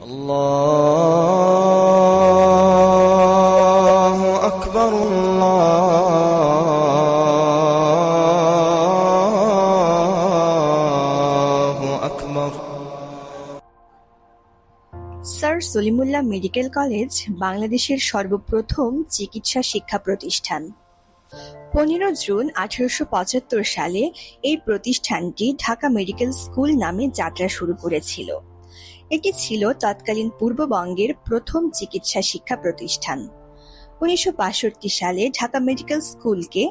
আল্লাহু আকবার, আল্লাহু আকবার। Sir Salimullah medical college বাংলাদেশের সর্বপ্রথম চিকিৎসা শিক্ষা প্রতিষ্ঠান। 15 জুন 1875 সালে এই প্রতিষ্ঠানটি ঢাকা মেডিকেল স্কুল নামে যাত্রা শুরু করেছিল। এটি ছিল তৎকালীন পূর্ববঙ্গের প্রথম চিকিৎসা শিক্ষা প্রতিষ্ঠান। 1962 সালে ঢাকা মেডিকেল স্কুলকে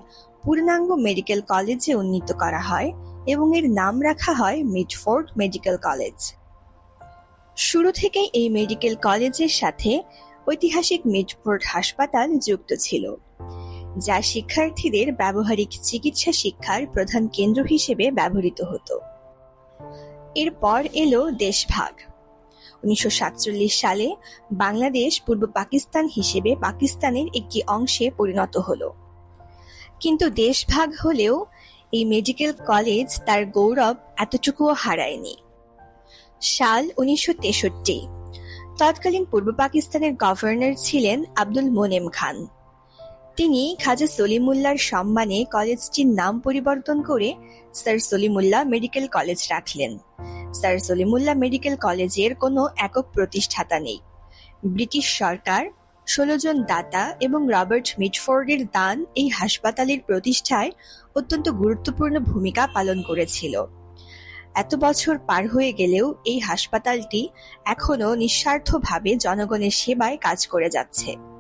পূর্ণাঙ্গ মেডিকেল কলেজে উন্নীত করা হয় এবং এর নাম রাখা হয় মিডফোর্ড মেডিকেল কলেজ। শুরু থেকেই এই মেডিকেল কলেজের সাথে ঐতিহাসিক মিডফোর্ড হাসপাতাল যুক্ত ছিল, যা শিক্ষার্থীদের ব্যবহারিক চিকিৎসা শিক্ষার প্রধান কেন্দ্র হিসেবে ব্যবহৃত হতো। এরপর এলো দেশভাগ। 1947 সালে বাংলাদেশ পূর্ব পাকিস্তান হিসেবে পাকিস্তানের একটি অংশে পরিণত হলো। কিন্তু দেশভাগ হলেও এই মেডিকেল কলেজ তার গৌরব এতটুকুও হারায়নি। সাল 1963। তৎকালীন পূর্ব পাকিস্তানের গভর্নর ছিলেন আব্দুল মোনেম খান। তিনি খাজা সলিমুল্লাহর সম্মানে কলেজটির নাম পরিবর্তন করে স্যার সলিমুল্লাহ মেডিকেল কলেজ রাখলেন। স্যার সলিমুল্লাহ মেডিকেল কলেজের কোনো একক প্রতিষ্ঠাতা নেই। ব্রিটিশ সরকার, 16 জন দাতা এবং রবার্ট মিডফোর্ডের দান এই হাসপাতালের প্রতিষ্ঠায় অত্যন্ত গুরুত্বপূর্ণ ভূমিকা পালন করেছিল। এত বছর পার হয়ে গেলেও এই হাসপাতালটি এখনো নিঃস্বার্থভাবে জনগণের সেবায় কাজ করে যাচ্ছে।